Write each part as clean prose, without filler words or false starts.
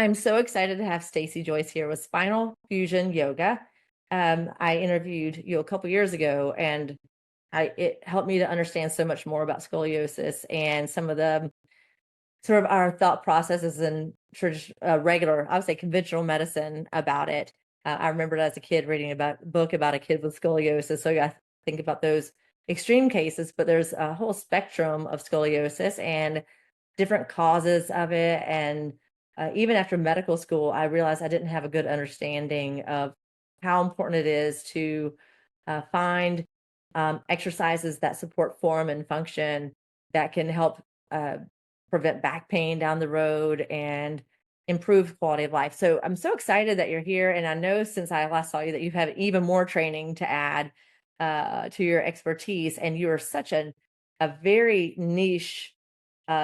I'm so excited to have Stacey Joyce here with Spinal Fusion Yoga. I interviewed you a couple years ago, and it helped me to understand so much more about scoliosis and some of the sort of our thought processes and regular, I would say conventional medicine about it. I remembered as a kid reading about a book about a kid with scoliosis. So I think about those extreme cases, but there's a whole spectrum of scoliosis and different causes of it. And even after medical school, I realized I didn't have a good understanding of how important it is to find exercises that support form and function that can help uh, prevent back pain down the road and improve quality of life. So I'm so excited that you're here. And I know since I last saw you that you have even more training to add to your expertise. And you are such a very niche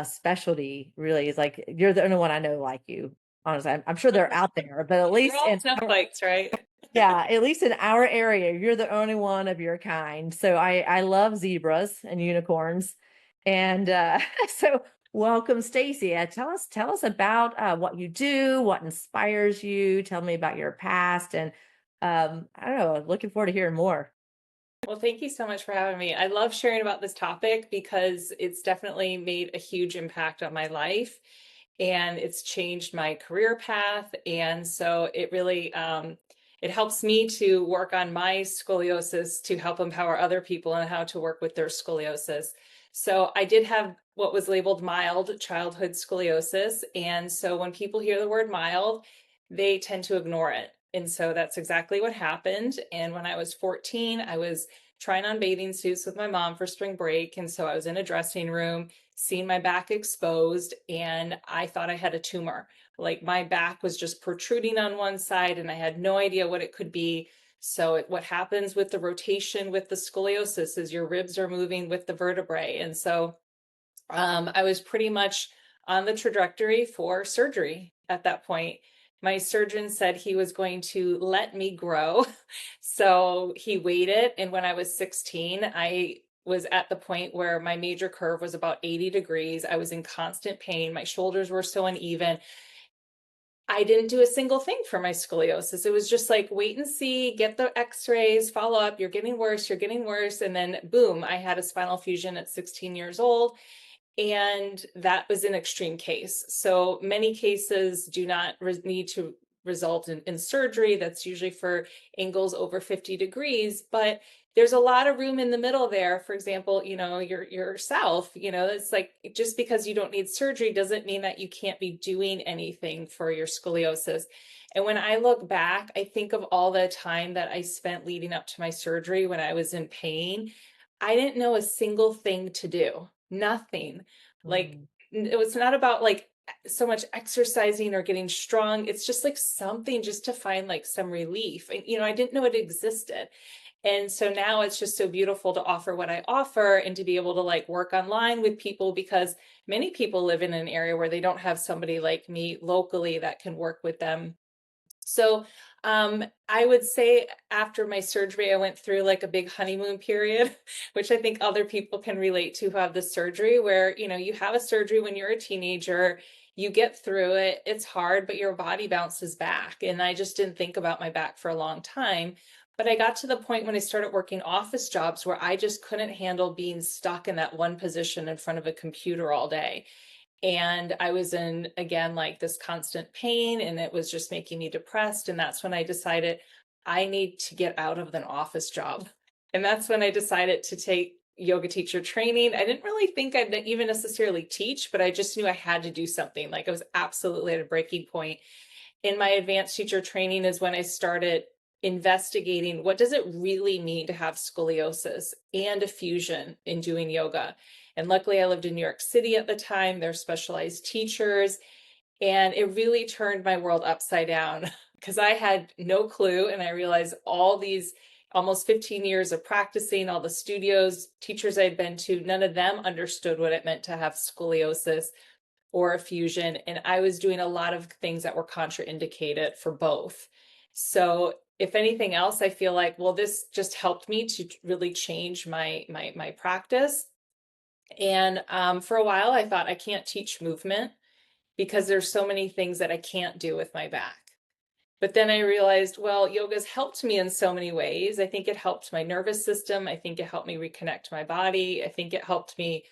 specialty, really. Is like you're the only one I know like you. Honestly, I'm sure they're out there, but at We're least all in snowflakes, right? yeah, at least in our area, you're the only one of your kind. So I love zebras and unicorns. And so welcome, Stacey. Tell us about what you do, what inspires you. Tell me about your past, and I don't know. Looking forward to hearing more. Well, thank you so much for having me. I love sharing about this topic because it's definitely made a huge impact on my life and it's changed my career path. And so it really it helps me to work on my scoliosis to help empower other people on how to work with their scoliosis. So I did have what was labeled mild childhood scoliosis. And so when people hear the word mild, they tend to ignore it. And so that's exactly what happened. And when I was 14, I was trying on bathing suits with my mom for spring break. And so I was in a dressing room, seeing my back exposed, and I thought I had a tumor. Like my back was just protruding on one side, and I had no idea what it could be. So what happens with the rotation with the scoliosis is your ribs are moving with the vertebrae. And so I was pretty much on the trajectory for surgery at that point. My surgeon said he was going to let me grow. So he waited. And when I was 16, I was at the point where my major curve was about 80 degrees. I was in constant pain. My shoulders were so uneven. I didn't do a single thing for my scoliosis. It was just like, wait and see, get the x-rays, follow up, you're getting worse, you're getting worse. And then boom, I had a spinal fusion at 16 years old. And that was an extreme case. So many cases do not need to result in surgery. That's usually for angles over 50 degrees, but there's a lot of room in the middle there. For example, yourself, it's like just because you don't need surgery doesn't mean that you can't be doing anything for your scoliosis. And when I look back, I think of all the time that I spent leading up to my surgery when I was in pain. I didn't know a single thing to do, nothing. Like Mm. it was not about like so much exercising or getting strong. It's just like something just to find like some relief. And, I didn't know it existed. And so now it's just so beautiful to offer what I offer and to be able to like work online with people because many people live in an area where they don't have somebody like me locally that can work with them. So I would say after my surgery, I went through like a big honeymoon period, which I think other people can relate to who have the surgery, where, you have a surgery when you're a teenager, you get through it, it's hard, but your body bounces back. And I just didn't think about my back for a long time. But I got to the point when I started working office jobs where I just couldn't handle being stuck in that one position in front of a computer all day. And I was in, again, like this constant pain, and it was just making me depressed. And that's when I decided I need to get out of an office job. And that's when I decided to take yoga teacher training. I didn't really think I'd even necessarily teach, but I just knew I had to do something. Like I was absolutely at a breaking point. In my advanced teacher training is when I started investigating what does it really mean to have scoliosis and a fusion in doing yoga. And luckily I lived in New York City at the time. There's specialized teachers, and it really turned my world upside down because I had no clue. And I realized all these almost 15 years of practicing, all the studios, teachers I'd been to, none of them understood what it meant to have scoliosis or a fusion. And I was doing a lot of things that were contraindicated for both. So if anything else, I feel like, well, this just helped me to really change my practice. And for a while, I thought I can't teach movement. because there's so many things that I can't do with my back. But then I realized, well, yoga's helped me in so many ways. I think it helped my nervous system. I think it helped me reconnect my body. I think it helped me,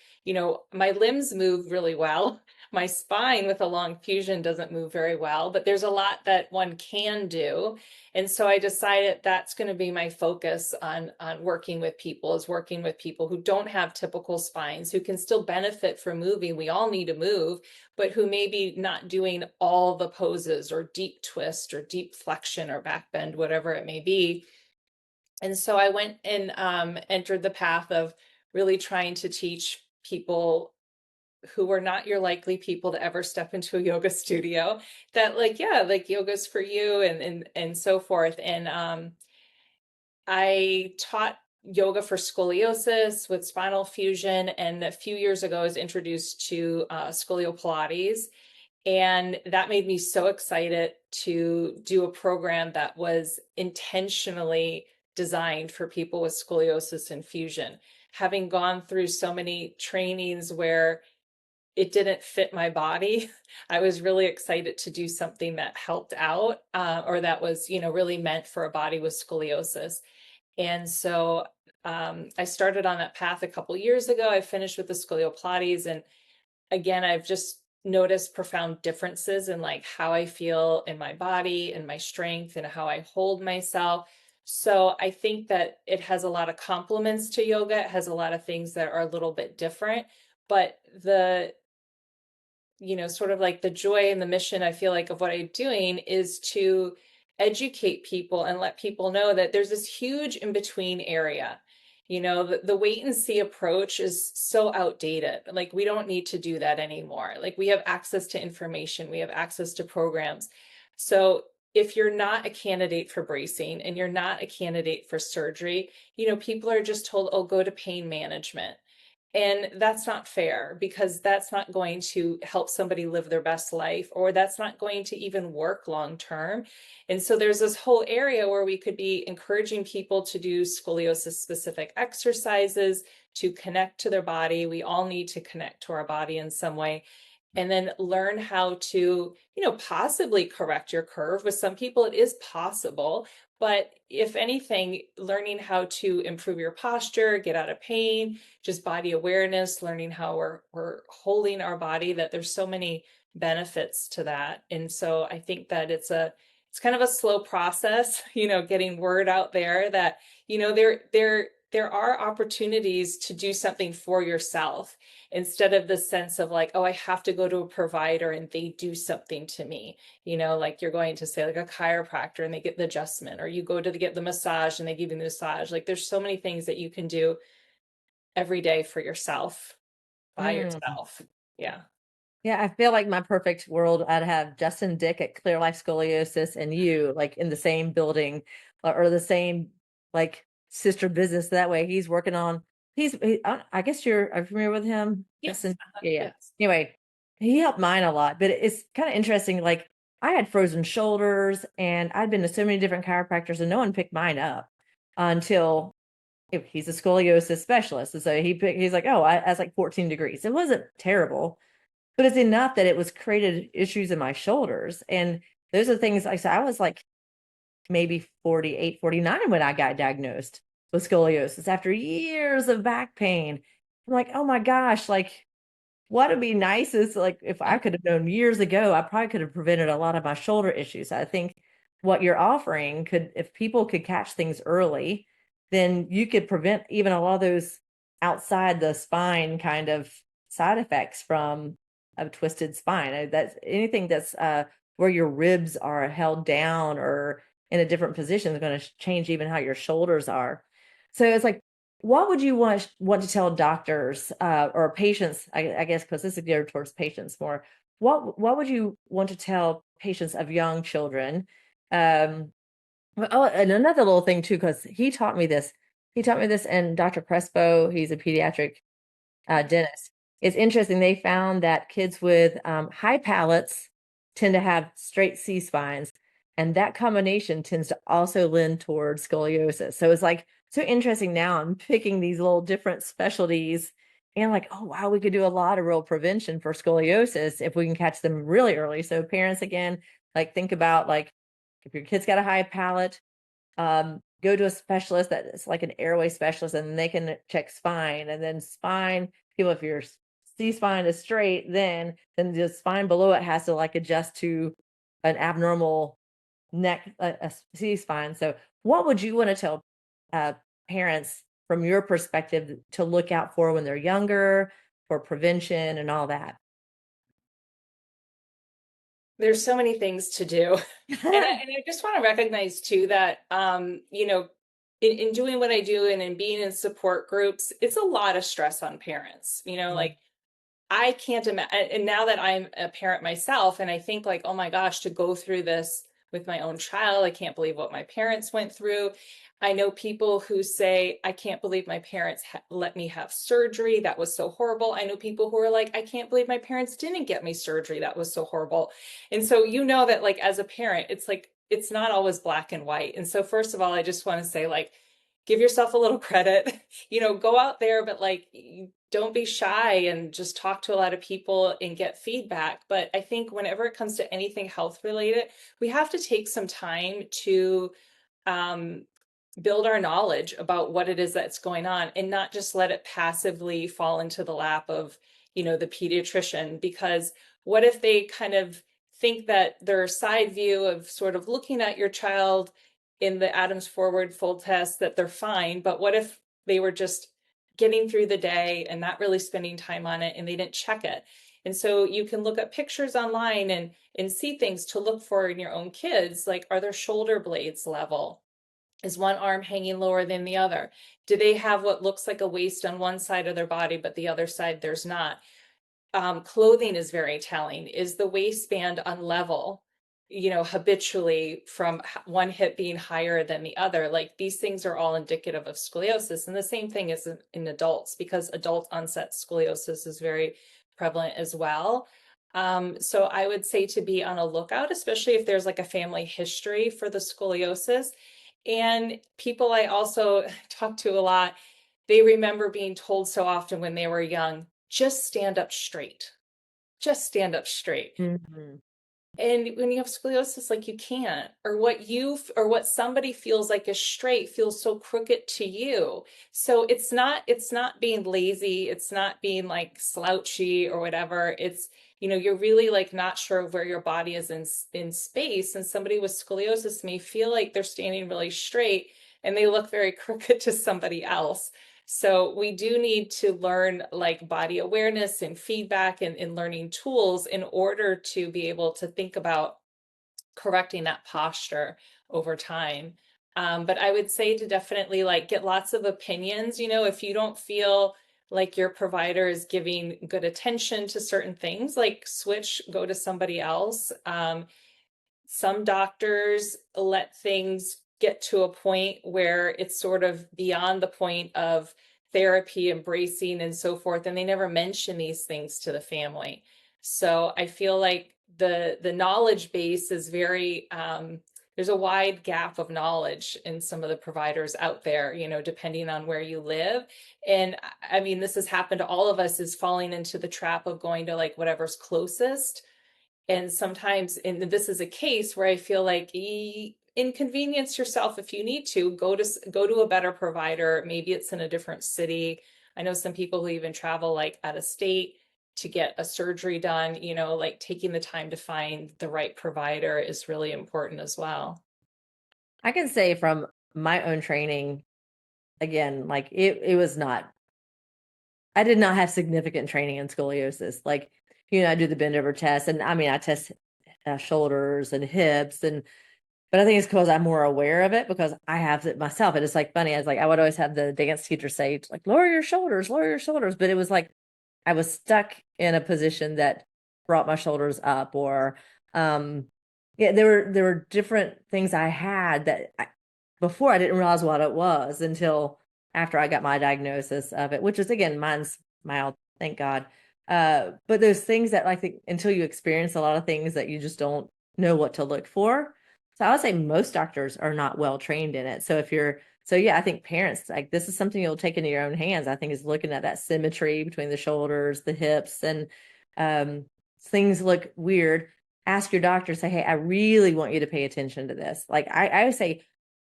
my limbs move really well. My spine with a long fusion doesn't move very well, but there's a lot that one can do. And so I decided that's going to be my focus on working with people, is working with people who don't have typical spines, who can still benefit from moving. We all need to move, but who may be not doing all the poses or deep twist or deep flexion or back bend, whatever it may be. And so I went and entered the path of really trying to teach people who were not your likely people to ever step into a yoga studio, that like yoga's for you, and so forth. And I taught yoga for scoliosis with spinal fusion, and a few years ago I was introduced to scolio Pilates. And that made me so excited to do a program that was intentionally designed for people with scoliosis and fusion. Having gone through so many trainings where it didn't fit my body, I was really excited to do something that helped out, or that was, really meant for a body with scoliosis. And so I started on that path a couple years ago. I finished with the scolio Pilates, and again, I've just noticed profound differences in like how I feel in my body and my strength and how I hold myself. So I think that it has a lot of complements to yoga. It has a lot of things that are a little bit different, but sort of like the joy and the mission, I feel like, of what I'm doing is to educate people and let people know that there's this huge in between area. The wait and see approach is so outdated. Like, we don't need to do that anymore. Like, we have access to information, we have access to programs. So if you're not a candidate for bracing and you're not a candidate for surgery, people are just told, oh, go to pain management. And that's not fair, because that's not going to help somebody live their best life, or that's not going to even work long term. And so there's this whole area where we could be encouraging people to do scoliosis-specific exercises to connect to their body. We all need to connect to our body in some way. And then learn how to, possibly correct your curve. With some people, it is possible. But if anything, learning how to improve your posture, get out of pain, just body awareness, learning how we're holding our body, that there's so many benefits to that. And so I think that it's kind of a slow process, getting word out there that, there are opportunities to do something for yourself, instead of the sense of like, oh, I have to go to a provider and they do something to me. Like, you're going to say like a chiropractor and they get the adjustment, or you go to get the massage and they give you the massage. Like, there's so many things that you can do every day for yourself, by yourself. Yeah. Yeah, I feel like my perfect world, I'd have Justin Dick at Clear Life Scoliosis and you like in the same building, or the same like sister business. That way he's working on, I guess are you familiar with him? Yes. Justin? Yeah. Yes. Anyway, he helped mine a lot, but it's kind of interesting. Like, I had frozen shoulders and I'd been to so many different chiropractors and no one picked mine up until he's a scoliosis specialist. And so he's like, oh, I was like 14 degrees. It wasn't terrible, but it's enough that it was created issues in my shoulders. And those are things like, so I was like maybe 48, 49 when I got diagnosed with scoliosis after years of back pain. I'm like, oh my gosh, like, what would be nice is like, if I could have known years ago, I probably could have prevented a lot of my shoulder issues. I think what you're offering could, if people could catch things early, then you could prevent even a lot of those outside the spine kind of side effects from a twisted spine. That's anything that's where your ribs are held down or in a different position is going to change even how your shoulders are. So it's like, what would you want to tell doctors or patients, I guess, because this is geared towards patients more. What would you want to tell patients of young children? And another little thing too, because he taught me this. He taught me this, and Dr. Crespo, he's a pediatric dentist. It's interesting. They found that kids with high palates tend to have straight C spines, and that combination tends to also lend towards scoliosis. So it's like so interesting. Now I'm picking these little different specialties And like, oh wow, we could do a lot of real prevention for scoliosis if we can catch them really early. So parents, again, like think about like if your kid's got a high palate, go to a specialist that's like an airway specialist, and they can check spine, and then spine people, if your C spine is straight, then the spine below it has to like adjust to an abnormal neck, a C spine. So what would you want to tell uh, parents from your perspective to look out for when they're younger, for prevention and all that? There's so many things to do. And I just want to recognize too that in doing what I do and in being in support groups, it's a lot of stress on parents. Like I can't imagine. And now that I'm a parent myself, and I think like, oh my gosh, to go through this with my own child, I can't believe what my parents went through. I know people who say, I can't believe my parents let me have surgery. That was so horrible. I know people who are like, I can't believe my parents didn't get me surgery. That was so horrible. And so, that like as a parent, it's like, it's not always black and white. And so, first of all, I just want to say, like, give yourself a little credit, go out there, but like, don't be shy and just talk to a lot of people and get feedback. But I think whenever it comes to anything health related, we have to take some time to um, build our knowledge about what it is that's going on and not just let it passively fall into the lap of, the pediatrician. Because what if they kind of think that their side view of sort of looking at your child in the Adams Forward full test that they're fine, but what if they were just getting through the day and not really spending time on it and they didn't check it? And so you can look at pictures online and see things to look for in your own kids, like are their shoulder blades level? Is one arm hanging lower than the other? Do they have what looks like a waist on one side of their body, but the other side there's not? Clothing is very telling. Is the waistband unlevel, habitually from one hip being higher than the other? Like these things are all indicative of scoliosis. And the same thing is in adults, because adult onset scoliosis is very prevalent as well. So I would say to be on a lookout, especially if there's like a family history for the scoliosis. And people I also talk to a lot, they remember being told so often when they were young, just stand up straight. Just stand up straight. Mhm. And when you have scoliosis, like you can't, or what somebody feels like is straight feels so crooked to you. So it's not being lazy. It's not being like slouchy or whatever. It's, you're really like not sure of where your body is in space. And somebody with scoliosis may feel like they're standing really straight and they look very crooked to somebody else. So we do need to learn like body awareness and feedback and learning tools in order to be able to think about correcting that posture over time. But I would say to definitely like get lots of opinions. If you don't feel like your provider is giving good attention to certain things, like switch, go to somebody else. Some doctors let things get to a point where it's sort of beyond the point of therapy, embracing, and so forth, and they never mention these things to the family. So I feel like the knowledge base is very there's a wide gap of knowledge in some of the providers out there, depending on where you live. And I mean, this has happened to all of us, is falling into the trap of going to like whatever's closest. And sometimes, and this is a case where I feel like inconvenience yourself if you need to go to a better provider. Maybe it's in a different city. I know some people who even travel like out of state to get a surgery done. Like taking the time to find the right provider is really important as well. I can say from my own training, again, like it was not, I did not have significant training in scoliosis. Like, I do the bend over test, and I mean, I test shoulders and hips, but I think it's because I'm more aware of it because I have it myself. And it's like funny. I would always have the dance teacher say, like, lower your shoulders, lower your shoulders. But it was like I was stuck in a position that brought my shoulders up, or yeah, there were different things I had that before I didn't realize what it was until after I got my diagnosis of it, which is again, mine's mild, thank God. But those things that like until you experience a lot of things that you just don't know what to look for. So I would say most doctors are not well trained in it. So if you're So yeah, I think parents, like, this is something you'll take into your own hands. I think is looking at that symmetry between the shoulders, the hips, and um, things look weird. Ask your doctor, say, hey, I really want you to pay attention to this. Like I would say,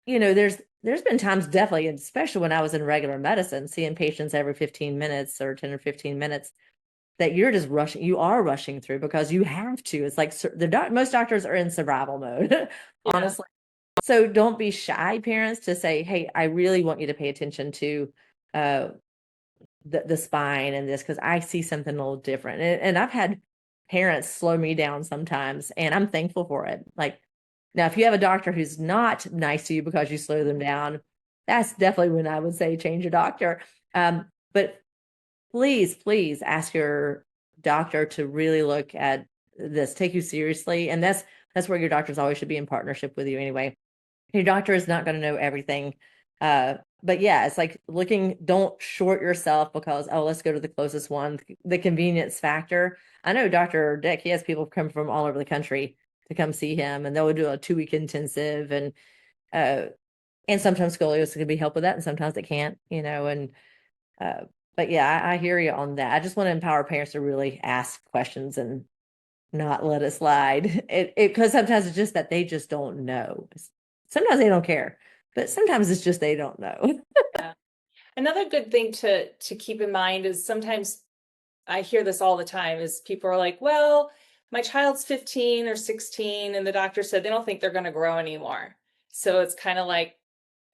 there's been times, definitely, especially when I was in regular medicine, seeing patients every 15 minutes or 10 or 15 minutes, that you're just rushing, you are rushing through because you have to. It's like most doctors are in survival mode, Yeah. honestly. So don't be shy, parents, to say, hey, I really want you to pay attention to uh, the spine and this, because I see something a little different. And I've had parents slow me down sometimes, and I'm thankful for it. Like, now, if you have a doctor who's not nice to you because you slow them down, that's definitely when I would say change your doctor. But please, please ask your doctor to really look at this, take you seriously. And that's where your doctors always should be in partnership with you anyway. Your doctor is not going to know everything. But yeah, it's like don't short yourself because, oh, let's go to the closest one. The convenience factor. I know Dr. Dick, he has people come from all over the country to come see him, and they'll do a 2-week intensive, uh and sometimes scoliosis can be helped with that, and sometimes it can't, and uh but yeah, I hear you on that. I just want to empower parents to really ask questions and not let it slide. It because sometimes it's just that they just don't know. Sometimes they don't care, but sometimes it's just they don't know. Yeah. Another good thing to keep in mind is sometimes I hear this all the time is people are like, well, my child's 15 or 16 and the doctor said they don't think they're going to grow anymore. So it's kind of like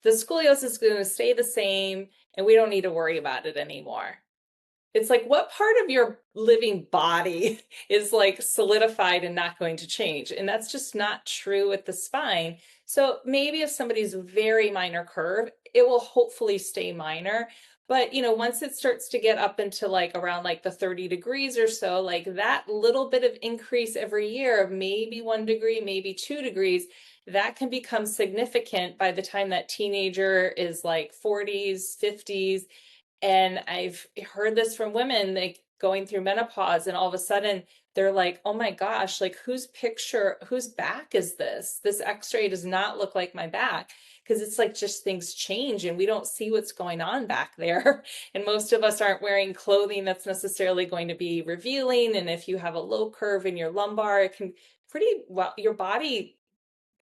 the scoliosis is going to stay the same and we don't need to worry about it anymore. It's like, what part of your living body is like solidified and not going to change? And that's just not true with the spine. So maybe if somebody's very minor curve, it will hopefully stay minor. But once it starts to get up into like around like the 30 degrees or so, like that little bit of increase every year of maybe 1 degree, maybe 2 degrees, that can become significant by the time that teenager is like 40s, 50s. And I've heard this from women like going through menopause, and all of a sudden they're like, oh my gosh, like whose back is this? This x-ray does not look like my back. Because it's like just things change and we don't see what's going on back there. And most of us aren't wearing clothing that's necessarily going to be revealing. And if you have a low curve in your lumbar, it can pretty well, your body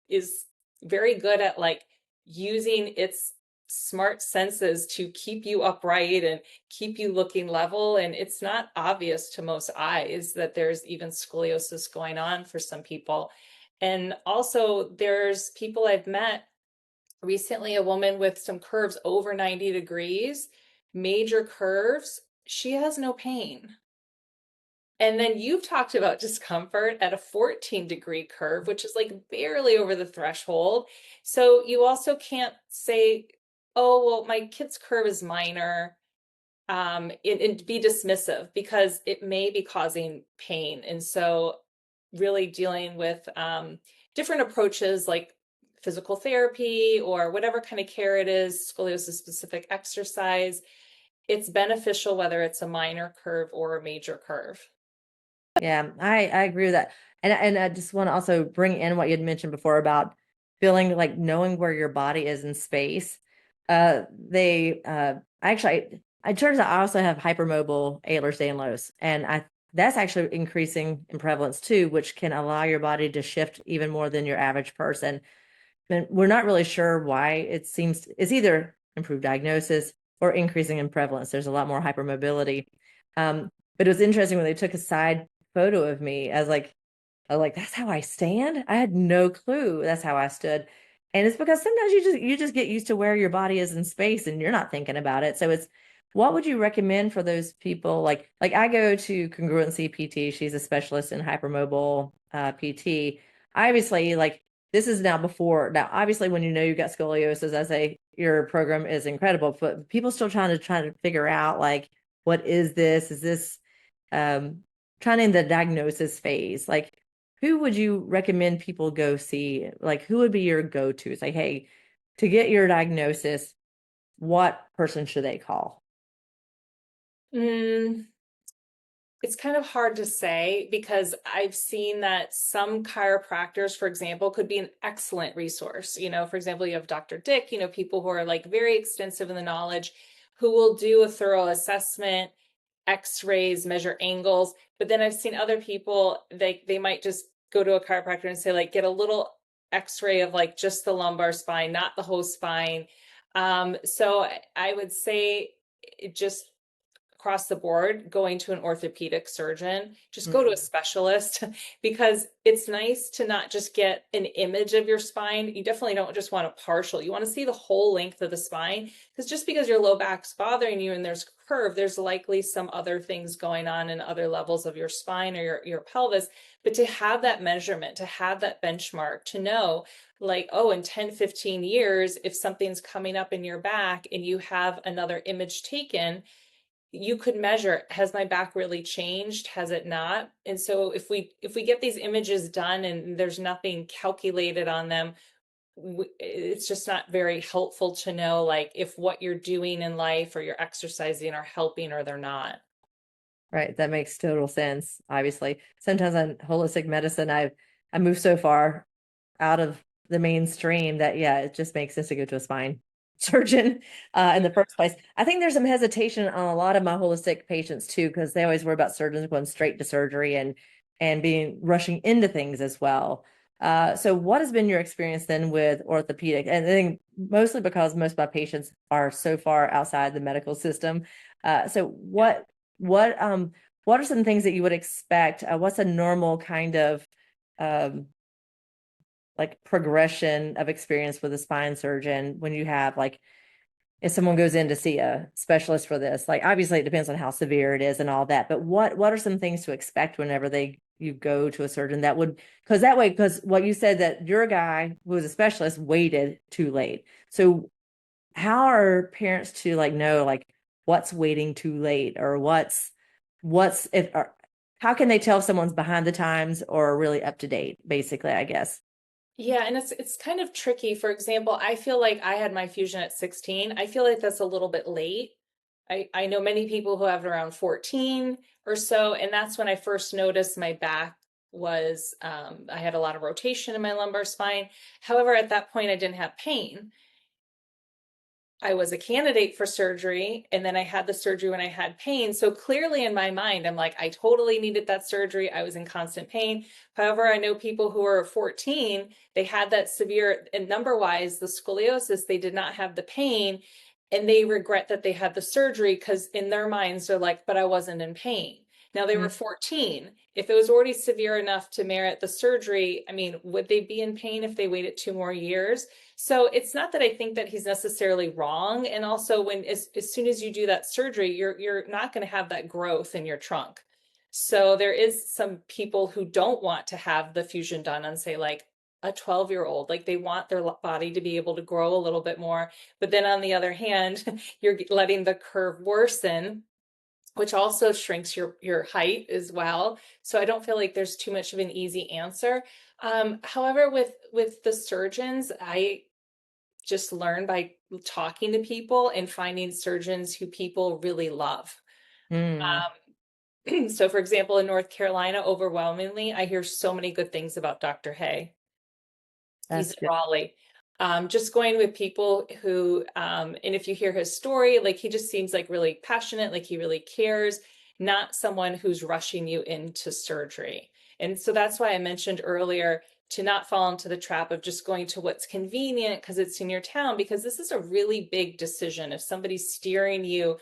is very good at like using its smart senses to keep you upright and keep you looking level. And it's not obvious to most eyes that there's even scoliosis going on for some people. And also, there's people I've met recently, a woman with some curves over 90 degrees, major curves, she has no pain. And then you've talked about discomfort at a 14-degree curve, which is like barely over the threshold. So you also can't say, oh, well, my kid's curve is minor, and be dismissive because it may be causing pain. And so really dealing with different approaches like physical therapy or whatever kind of care it is, scoliosis-specific exercise, it's beneficial whether it's a minor curve or a major curve. Yeah, I agree with that. And I just want to also bring in what you had mentioned before about feeling like knowing where your body is in space. They actually, it turns out I also have hypermobile Ehlers-Danlos, and I that's actually increasing in prevalence too, which can allow your body to shift even more than your average person. And we're not really sure why. It's either improved diagnosis or increasing in prevalence. There's a lot more hypermobility. But it was interesting when they took a side photo of me. I was like, that's how I stand. I had no clue that's how I stood. And it's because sometimes you just get used to where your body is in space and you're not thinking about it. So what would you recommend for those people? Like I go to Congruency PT. She's a specialist in hypermobile PT. Obviously, like, this is now obviously when you know you've got scoliosis, I say your program is incredible, but people still trying to figure out, like, what is this? Is this trying in the diagnosis phase? Like, who would you recommend people go see? Like, who would be your go-to? Say, hey, to get your diagnosis, what person should they call? Mm, It's kind of hard to say because I've seen that some chiropractors, for example, could be an excellent resource. For example, you have Dr. Dick, people who are like very extensive in the knowledge, who will do a thorough assessment, x-rays, measure angles. But then I've seen other people, they might just go to a chiropractor and say, like, get a little x-ray of like just the lumbar spine, not the whole spine. So I would say it just across the board, going to an orthopedic surgeon, just go to a specialist because it's nice to not just get an image of your spine. You definitely don't just want a partial. You want to see the whole length of the spine, because just because your low back's bothering you and there's curve, there's likely some other things going on in other levels of your spine or your pelvis. But to have that measurement, to have that benchmark, to know like, oh, in 10, 15 years, if something's coming up in your back and you have another image taken, you could measure, has my back really changed, has it not? And so if we get these images done and there's nothing calculated on them, it's just not very helpful to know like if what you're doing in life or you're exercising are helping or they're not. Right. That makes total sense. Obviously, sometimes on holistic medicine, I move so far out of the mainstream that, yeah, it just makes sense to go to a spine surgeon in the first place. I think there's some hesitation on a lot of my holistic patients too, because they always worry about surgeons going straight to surgery and being rushing into things as well. So what has been your experience then with orthopedic? And I think mostly because most of my patients are so far outside the medical system. So what are some things that you would expect? What's a normal kind of um, like progression of experience with a spine surgeon when you have like if someone goes in to see a specialist for this? Like obviously it depends on how severe it is and all that, but what are some things to expect whenever you go to a surgeon that would, because what you said that your guy who was a specialist waited too late. So how are parents to like know like what's waiting too late, or what's if or how can they tell if someone's behind the times or really up to date, basically, I guess. Yeah, and it's kind of tricky. For example, I feel like I had my fusion at 16. I feel like that's a little bit late. I know many people who have it around 14 or so, and that's when I first noticed my back was I had a lot of rotation in my lumbar spine. However, at that point I didn't have pain. I was a candidate for surgery, and then I had the surgery when I had pain. So clearly in my mind, I'm like, I totally needed that surgery. I was in constant pain. However, I know people who are 14, they had that severe, and number wise, the scoliosis, they did not have the pain, and they regret that they had the surgery because in their minds, they're like, but I wasn't in pain. Now they were 14. If it was already severe enough to merit the surgery, I mean, would they be in pain if they waited 2 more years? So it's not that I think that he's necessarily wrong. And also when as soon as you do that surgery, you're not going to have that growth in your trunk. So there is some people who don't want to have the fusion done on, say, like a 12-year-old, like they want their body to be able to grow a little bit more. But then on the other hand, you're letting the curve worsen, which also shrinks your height as well. So I don't feel like there's too much of an easy answer. However, with the surgeons, I just learned by talking to people and finding surgeons who people really love. Mm, So, for example, in North Carolina, overwhelmingly, I hear so many good things about Dr. Hay. He's that's in good. Raleigh. Just going with people who, and if you hear his story, like he just seems like really passionate, like he really cares, not someone who's rushing you into surgery. And so that's why I mentioned earlier to not fall into the trap of just going to what's convenient because it's in your town, because this is a really big decision. If somebody's steering you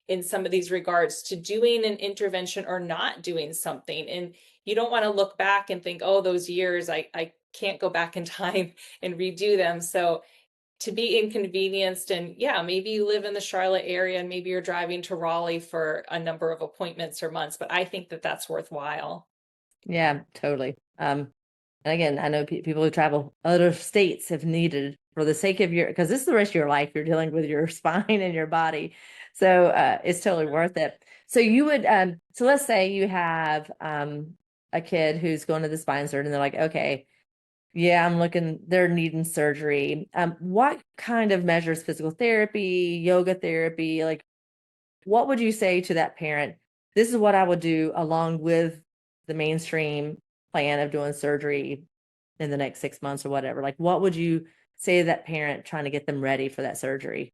in some of these regards to doing an intervention or not doing something, and you don't want to look back and think, oh, those years, I can't go back in time and redo them. So to be inconvenienced, and yeah, maybe you live in the Charlotte area and maybe you're driving to Raleigh for a number of appointments or months, but I think that that's worthwhile. Yeah, totally. And again, I know people who travel other states have needed for the sake of your, because this is the rest of your life, you're dealing with your spine and your body. So it's totally worth it. So you would, so let's say you have a kid who's going to the spine surgeon and they're like, okay, yeah, they're needing surgery. What kind of measures, physical therapy, yoga therapy, like what would you say to that parent? this is what I would do along with the mainstream plan of doing surgery in the next 6 months or whatever. Like, what would you say to that parent trying to get them ready for that surgery?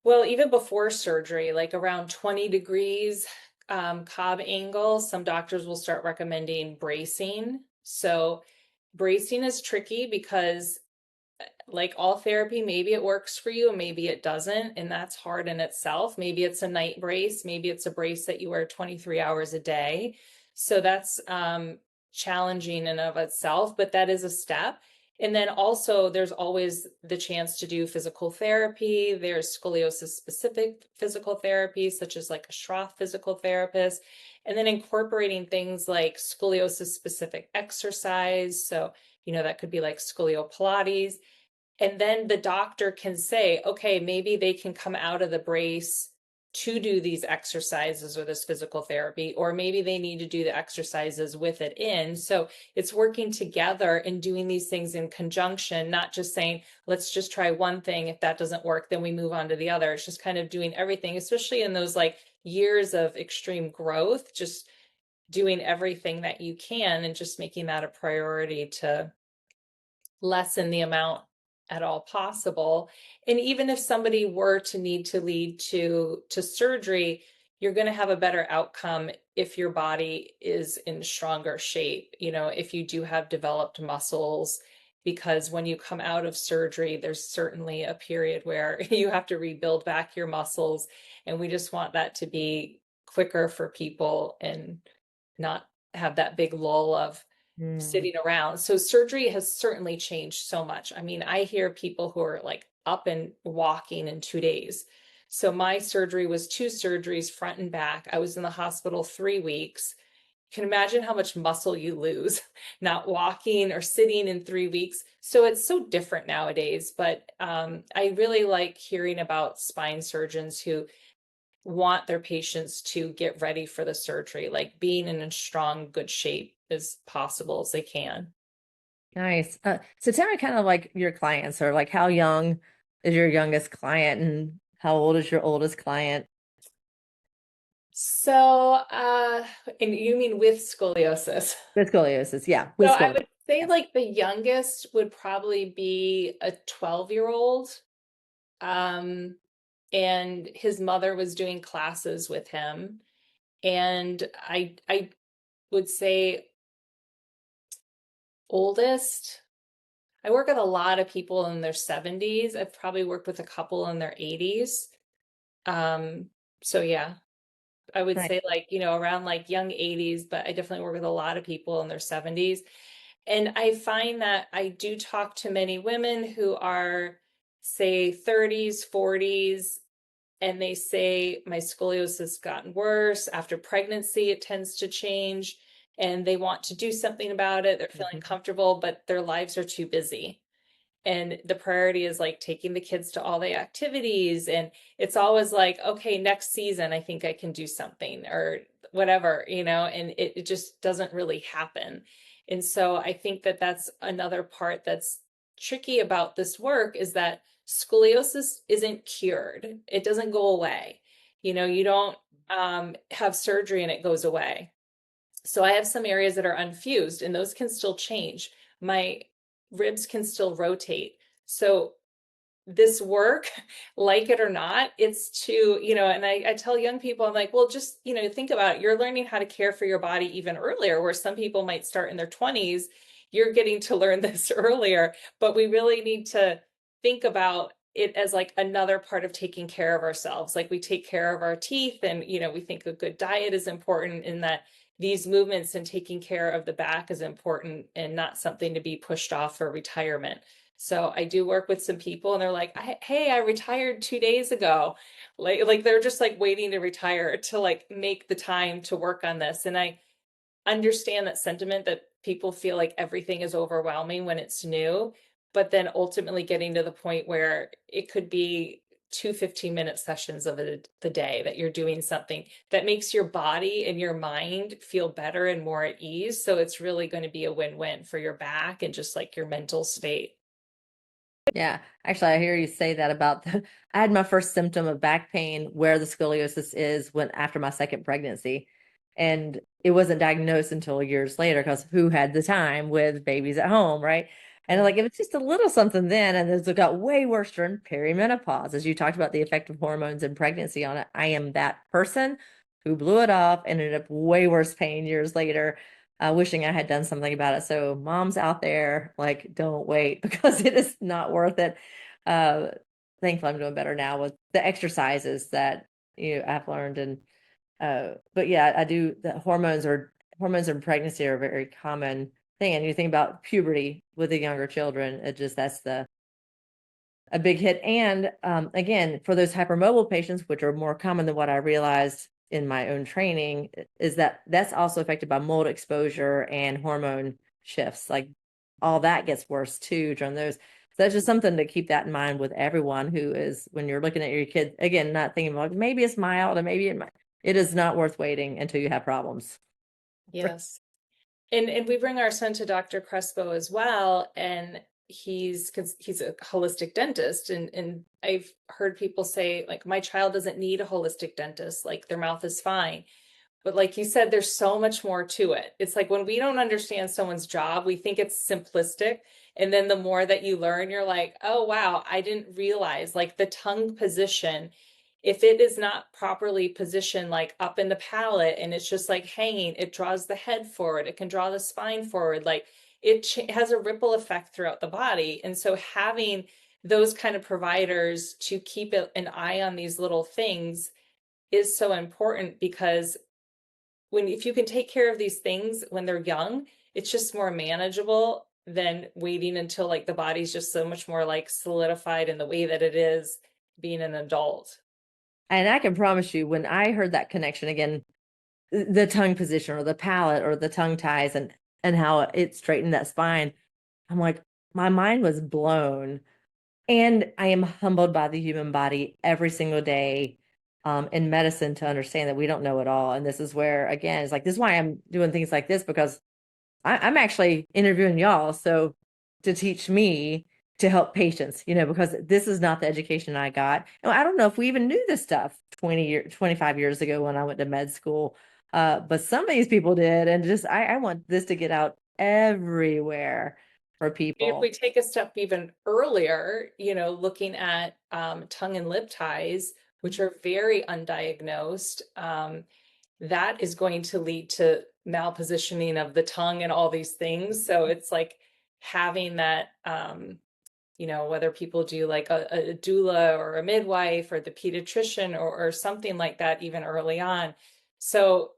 Well, even before surgery, like around 20 degrees Cobb angle, some doctors will start recommending bracing. So bracing is tricky because like all therapy, maybe it works for you and maybe it doesn't. And that's hard in itself. Maybe it's a night brace. Maybe it's a brace that you wear 23 hours a day. So that's challenging in of itself, but that is a step. And then also there's always the chance to do physical therapy. There's scoliosis specific physical therapy, such as like a Schroth physical therapist, and then incorporating things like scoliosis specific exercise. So, that could be like scolio Pilates. And then the doctor can say, okay, maybe they can come out of the brace to do these exercises or this physical therapy, or maybe they need to do the exercises with it in. So it's working together and doing these things in conjunction, not just saying, let's just try one thing. If that doesn't work, then we move on to the other. It's just kind of doing everything, especially in those like years of extreme growth, just doing everything that you can and just making that a priority to lessen the amount at all possible. And even if somebody were to need to lead to surgery, you're going to have a better outcome if your body is in stronger shape, if you do have developed muscles, because when you come out of surgery, there's certainly a period where you have to rebuild back your muscles. And we just want that to be quicker for people and not have that big lull of Mm. sitting around. So surgery has certainly changed so much. I mean, I hear people who are like up and walking in 2 days. So my surgery was 2 surgeries, front and back. I was in the hospital 3 weeks. You can imagine how much muscle you lose not walking or sitting in 3 weeks. So it's so different nowadays. But I really like hearing about spine surgeons who want their patients to get ready for the surgery, like being in a strong, good shape as possible as they can. Nice. So tell me kind of like your clients, or like how young is your youngest client and how old is your oldest client? So, and you mean with scoliosis? With scoliosis. Yeah, So with I scoliosis. would say Yes. like the youngest would probably be a 12-year-old. Um, and his mother was doing classes with him. And I would say oldest. I work with a lot of people in their 70s. I've probably worked with a couple in their 80s. Um, so yeah, I would Nice. say like, around like young 80s, but I definitely work with a lot of people in their 70s. And I find that I do talk to many women who are, say, 30s, 40s, and they say my scoliosis has gotten worse. After pregnancy, it tends to change, and they want to do something about it. They're feeling Mhm. comfortable, but their lives are too busy. And the priority is like taking the kids to all the activities. And it's always like, okay, next season, I think I can do something or whatever, and it just doesn't really happen. And so I think that that's another part that's tricky about this work is that scoliosis isn't cured. It doesn't go away. You don't have surgery and it goes away. So I have some areas that are unfused and those can still change. My ribs can still rotate. So this work, like it or not, it's to, and I tell young people, I'm like, well, just, think about it. You're learning how to care for your body even earlier, where some people might start in their 20s. You're getting to learn this earlier, but we really need to think about it as like another part of taking care of ourselves. Like we take care of our teeth and, we think a good diet is important in that these movements and taking care of the back is important and not something to be pushed off for retirement. So I do work with some people and they're like, hey, I retired 2 days ago. Like they're just like waiting to retire to like make the time to work on this. And I understand that sentiment that people feel like everything is overwhelming when it's new, but then ultimately getting to the point where it could be 2 15-minute sessions of the day that you're doing something that makes your body and your mind feel better and more at ease. So it's really going to be a win-win for your back and just like your mental state. Yeah, actually, I hear you say that about I had my first symptom of back pain where the scoliosis is when after my second pregnancy. And it wasn't diagnosed until years later because who had the time with babies at home, right? And Mhm. like, it was just a little something then, and it got way worse during perimenopause. As you talked about the effect of hormones and pregnancy on it, I am that person who blew it off and ended up way worse pain years later, wishing I had done something about it. So moms out there, like, don't wait because it is not worth it. Uh, Thankfully, I'm doing better now with the exercises that I've learned. And but yeah, I do. The hormones in pregnancy are a very common thing. And you think about puberty with the younger children, it just that's the a big hit. And again, for those hypermobile patients, which are more common than what I realized in my own training, is that that's also affected by mold exposure and hormone shifts. Like all that gets worse too during those. So that's just something to keep that in mind with everyone who is when you're looking at your kid. Again, not thinking about maybe it's mild and maybe it is not worth waiting until you have problems. Yes. And we bring our son to Dr. Crespo as well, and because he's a holistic dentist, and I've heard people say like my child doesn't need a holistic dentist, like their mouth is fine. But like you said, there's so much more to it. It's like when we don't understand someone's job, we think it's simplistic. And then the more that you learn, you're like, oh, wow, I didn't realize like the tongue position, if it is not properly positioned, like up in the palate and it's just like hanging, it draws the head forward, it can draw the spine forward. Like has a ripple effect throughout the body. And so having those kind of providers to keep an eye on these little things is so important because if you can take care of these things when they're young, it's just more manageable than waiting until like the body's just so much more like solidified in the way that it is being an adult. And I can promise you, when I heard that connection again, the tongue position or the palate or the tongue ties and how it straightened that spine, I'm like, my mind was blown. And I am humbled by the human body every single day in medicine to understand that we don't know it all. And this is where, again, it's like, this is why I'm doing things like this because I'm actually interviewing y'all. So to teach me to help patients, because this is not the education I got. And I don't know if we even knew this stuff 25 years ago when I went to med school. But some of these people did. And just, I want this to get out everywhere for If people. we take a step even earlier, looking at tongue and lip ties, which are very undiagnosed, that is going to lead to malpositioning of the tongue and all these things. So it's like having that, whether people do like a doula or a midwife or the pediatrician or something like that, even early on. So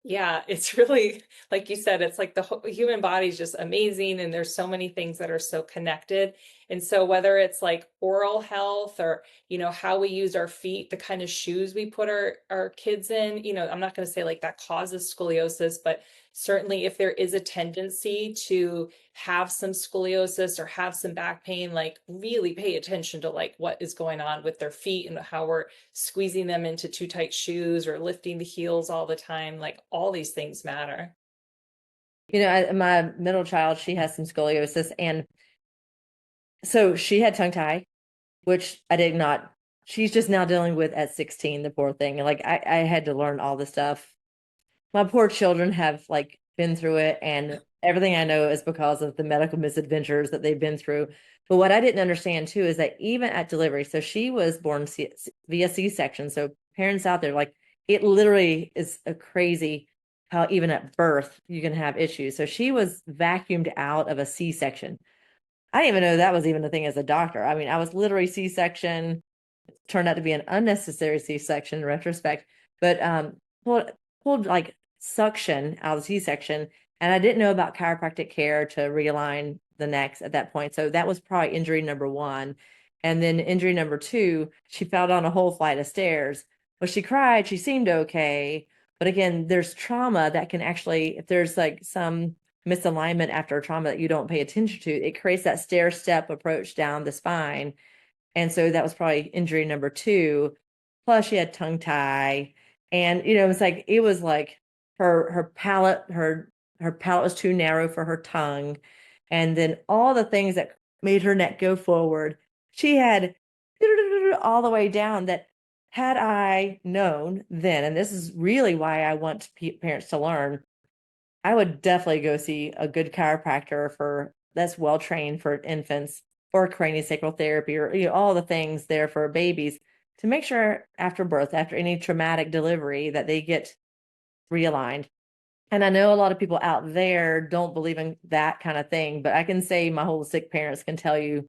yeah, it's really, like you said, it's like the human body is just amazing. And there's so many things that are so connected. And so whether it's like oral health or, how we use our feet, the kind of shoes we put our kids in, I'm not going to say like that causes scoliosis, but certainly if there is a tendency to have some scoliosis or have some back pain, like really pay attention to like what is going on with their feet and how we're squeezing them into too tight shoes or lifting the heels all the time. Like all these things matter. My middle child, she has some scoliosis. And so she had tongue tie, which I did not, she's just now dealing with at 16, the poor thing. Like I had to learn all this stuff. My poor children have like been through it, and everything I know is because of the medical misadventures that they've been through. But what I didn't understand too is that even at delivery, so she was born via C-section. So parents out there, like it literally is a crazy how even at birth you can have issues. So she was vacuumed out of a C-section. I didn't even know that was even a thing as a doctor. I mean, I was literally C-section, turned out to be an unnecessary C-section in retrospect, but pulled like suction out of the C-section, and I didn't know about chiropractic care to realign the necks at that point. So that was probably injury number one. And then injury number two, she fell down a whole flight of stairs. Well, she cried, she seemed okay. But again, there's trauma that can actually, if there's like some misalignment after a trauma that you don't pay attention to, it creates that stair step approach down the spine. And so that was probably injury number two. Plus she had tongue tie. And it was like her palate was too narrow for her tongue. And then all the things that made her neck go forward she had all the way down that had I known then, and this is really why I want parents to learn, I would definitely go see a good chiropractor for that's well trained for infants or craniosacral therapy or all the things there for babies to make sure after birth, after any traumatic delivery, that they get realigned. And I know a lot of people out there don't believe in that kind of thing, but I can say my holistic parents can tell you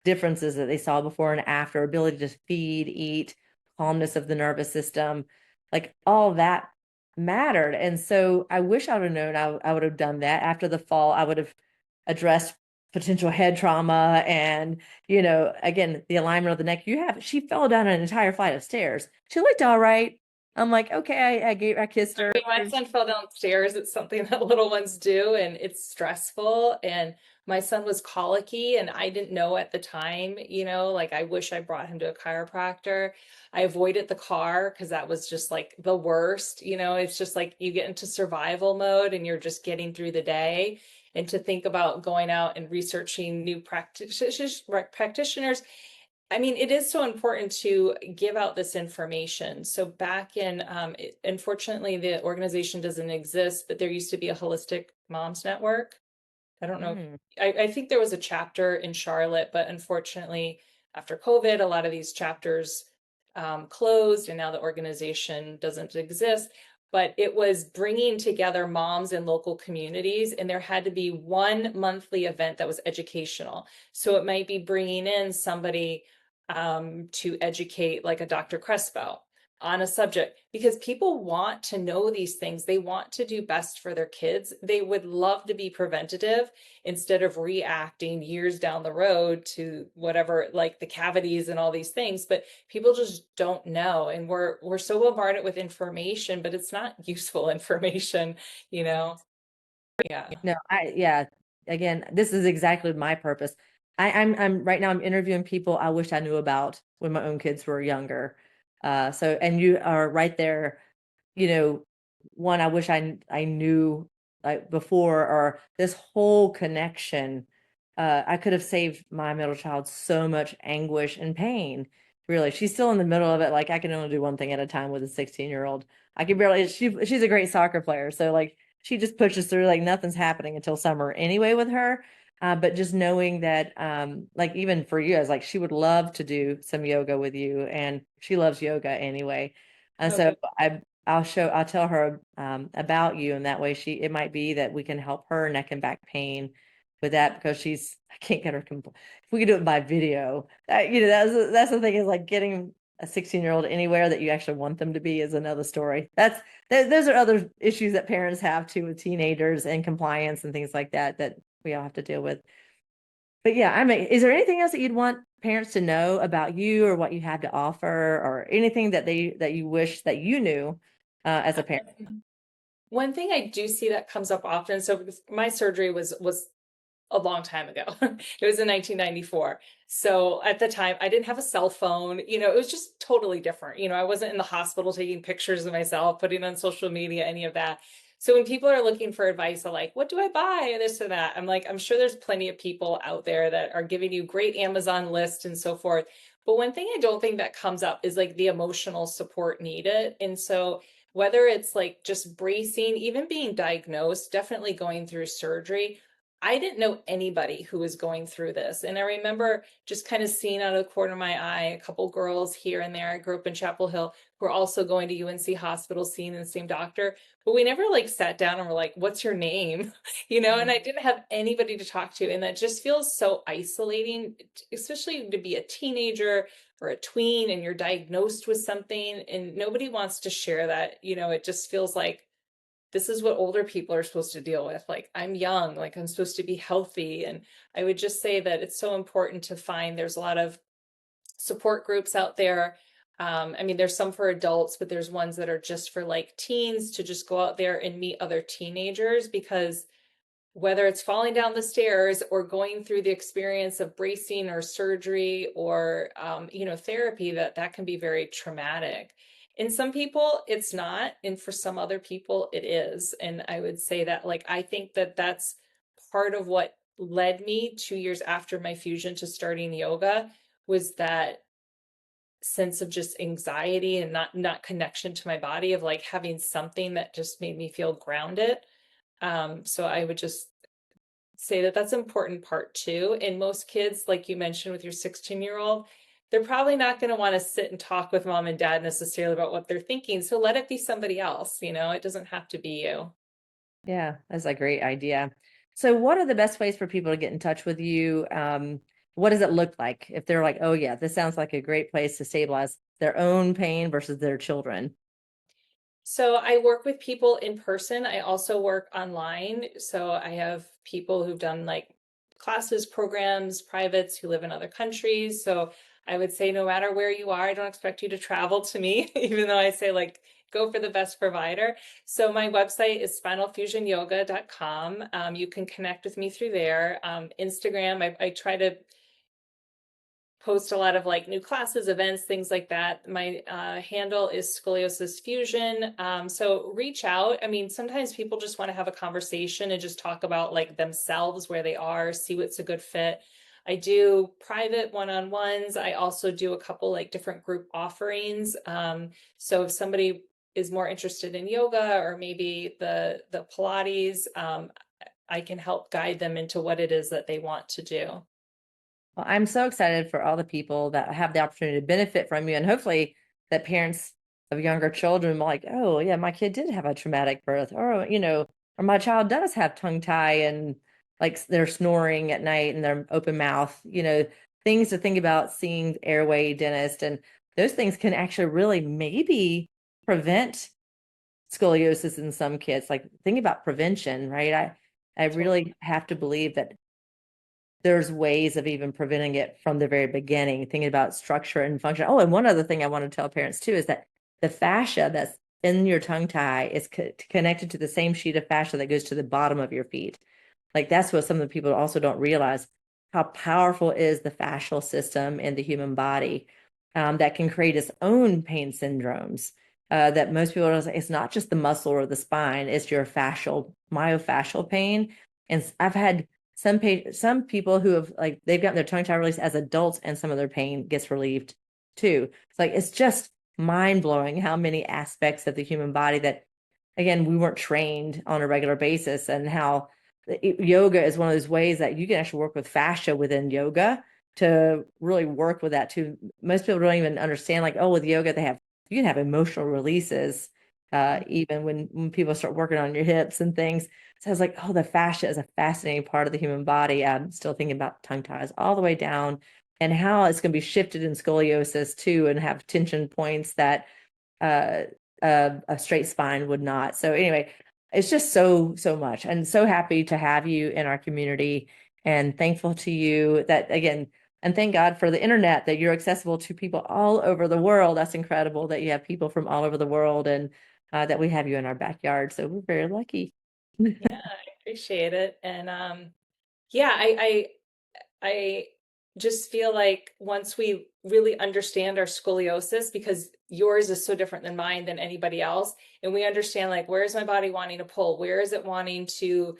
differences that they saw before and after, ability to feed, eat, calmness of the nervous system, like all that mattered. And so I wish I would have known I would have done that after the fall. I would have addressed potential head trauma and, again, the alignment of the neck. She fell down an entire flight of stairs. She looked all right. I'm like, okay, I kissed her. My son fell downstairs. It's something that little ones do, and it's stressful. And my son was colicky, and I didn't know at the time, like I wish I brought him to a chiropractor. I avoided the car because that was just like the worst. It's just like you get into survival mode and you're just getting through the day. And to think about going out and researching new practitioners, I mean, it is so important to give out this information. So back in, unfortunately, the organization doesn't exist, but there used to be a Holistic Moms Network. I don't know. Mm. I think there was a chapter in Charlotte, but unfortunately, after COVID, a lot of these chapters closed, and now the organization doesn't exist. But it was bringing together moms in local communities, and there had to be one monthly event that was educational. So it might be bringing in somebody to educate, like a Dr. Crespo, on a subject, because people want to know these things. They want to do best for their kids. They would love to be preventative instead of reacting years down the road to whatever, like the cavities and all these things. But people just don't know, and we're so bombarded with information, but it's not useful information, you know. Yeah. No, yeah. Again, this is exactly my purpose. I'm right now I'm interviewing people I wish I knew about when my own kids were younger. So and you are right there, you know, one I wish I knew like before, or this whole connection. I could have saved my middle child so much anguish and pain. Really, she's still in the middle of it. Like I can only do one thing at a time with a 16-year-old. I can barely. She's a great soccer player, so like she just pushes through like nothing's happening until summer anyway with her. But just knowing that, like even for you, I was like, she would love to do some yoga with you, and she loves yoga anyway. And so Okay. I'll tell her about you, and that way it might be that we can help her neck and back pain with that because I can't get her if we could do it by video, that's the thing is like getting a 16-year-old anywhere that you actually want them to be is another story. Those are other issues that parents have too with teenagers and compliance and things like that we all have to deal with. But yeah, is there anything else that you'd want parents to know about you or what you have to offer or anything that you wish that you knew as a parent? One thing I do see that comes up often. So my surgery was a long time ago. It was in 1994. So at the time, I didn't have a cell phone. It was just totally different. I wasn't in the hospital taking pictures of myself, putting on social media, any of that. So when people are looking for advice, are like, what do I buy? And this or that. I'm like, I'm sure there's plenty of people out there that are giving you great Amazon lists and so forth. But one thing I don't think that comes up is like the emotional support needed. And so whether it's like just bracing, even being diagnosed, definitely going through surgery, I didn't know anybody who was going through this. And I remember just kind of seeing out of the corner of my eye a couple girls here and there. I grew up in Chapel Hill who are also going to UNC hospital, seeing the same doctor. But we never like sat down and were like, what's your name? And I didn't have anybody to talk to. And that just feels so isolating, especially to be a teenager or a tween and you're diagnosed with something and nobody wants to share that. It just feels like this is what older people are supposed to deal with. Like I'm young, like I'm supposed to be healthy. And I would just say that it's so important to find there's a lot of support groups out there. I mean, there's some for adults, but there's ones that are just for like teens to just go out there and meet other teenagers, because whether it's falling down the stairs or going through the experience of bracing or surgery or therapy, that can be very traumatic. In some people it's not, and for some other people it is. And I would say that, like, I think that that's part of what led me 2 years after my fusion to starting yoga, was that sense of just anxiety and not connection to my body, of like having something that just made me feel grounded. So I would just say that that's an important part too. And most kids, like you mentioned with your 16-year-old, they're probably not going to want to sit and talk with mom and dad necessarily about what they're thinking. So let it be somebody else, it doesn't have to be you. Yeah, that's a great idea. So what are the best ways for people to get in touch with you? What does it look like if they're like, oh yeah, this sounds like a great place to stabilize their own pain versus their children? So I work with people in person. I also work online. So I have people who've done like classes, programs, privates who live in other countries. So I would say no matter where you are, I don't expect you to travel to me, even though I say like go for the best provider. So my website is spinalfusionyoga.com. You can connect with me through there. Instagram, I try to post a lot of like new classes, events, things like that. My handle is scoliosis-fusion. So reach out. I mean, sometimes people just want to have a conversation and just talk about like themselves, where they are, see what's a good fit. I do private one-on-ones. I also do a couple like different group offerings. So if somebody is more interested in yoga or maybe the Pilates, I can help guide them into what it is that they want to do. Well, I'm so excited for all the people that have the opportunity to benefit from you, and hopefully that parents of younger children are like, oh yeah, my kid did have a traumatic birth, or or my child does have tongue tie and like they're snoring at night and they're open mouth, things to think about seeing airway dentist, and those things can actually really maybe prevent scoliosis in some kids. Like think about prevention, right? I really have to believe that there's ways of even preventing it from the very beginning, thinking about structure and function. Oh, and one other thing I want to tell parents too is that the fascia that's in your tongue tie is connected to the same sheet of fascia that goes to the bottom of your feet. Like that's what some of the people also don't realize, how powerful is the fascial system in the human body, that can create its own pain syndromes. That most people don't say it's not just the muscle or the spine, it's your fascial, myofascial pain. And I've had some people who have like they've gotten their tongue tie released as adults and some of their pain gets relieved too. It's just mind blowing how many aspects of the human body that again we weren't trained on a regular basis, and how yoga is one of those ways that you can actually work with fascia within yoga to really work with that too. Most people don't even understand like, oh, with yoga you can have emotional releases even when people start working on your hips and things. So I was like, oh, the fascia is a fascinating part of the human body. I'm still thinking about tongue ties all the way down and how it's going to be shifted in scoliosis too, and have tension points that uh, a straight spine would not. So anyway, it's just so much, and so happy to have you in our community, and thankful to you that again, and thank God for the internet that you're accessible to people all over the world. That's incredible that you have people from all over the world, and that we have you in our backyard. So we're very lucky. Yeah, I appreciate it. And yeah, I just feel like once we really understand our scoliosis, because yours is so different than mine than anybody else, and we understand like where is my body wanting to pull, where is it wanting to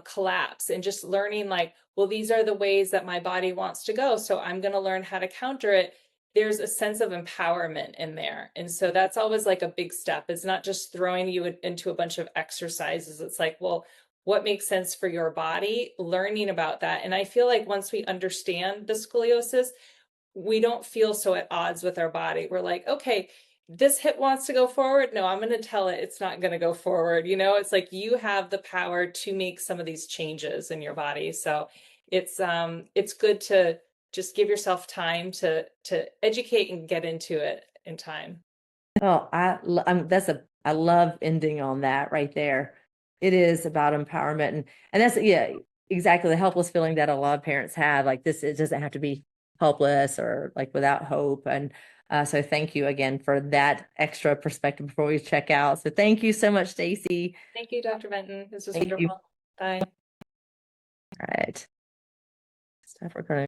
collapse, and just learning like, well, these are the ways that my body wants to go, so I'm going to learn how to counter it. There's a sense of empowerment in there. And so that's always like a big step. It's not just throwing you into a bunch of exercises. It's like, well, what makes sense for your body, learning about that. And I feel like once we understand the scoliosis, we don't feel so at odds with our body. We're like, okay, this hip wants to go forward. No, I'm going to tell it it's not going to go forward. It's like you have the power to make some of these changes in your body. So it's good to just give yourself time to educate and get into it in time. Oh, I love ending on that right there. It is about empowerment, and that's yeah, exactly the helpless feeling that a lot of parents have. Like this, it doesn't have to be hopeless or like without hope. And so thank you again for that extra perspective before we check out. So thank you so much, Stacey. Thank you, Dr. Benton. This was Thank you. wonderful. Bye. All right. Stop recording.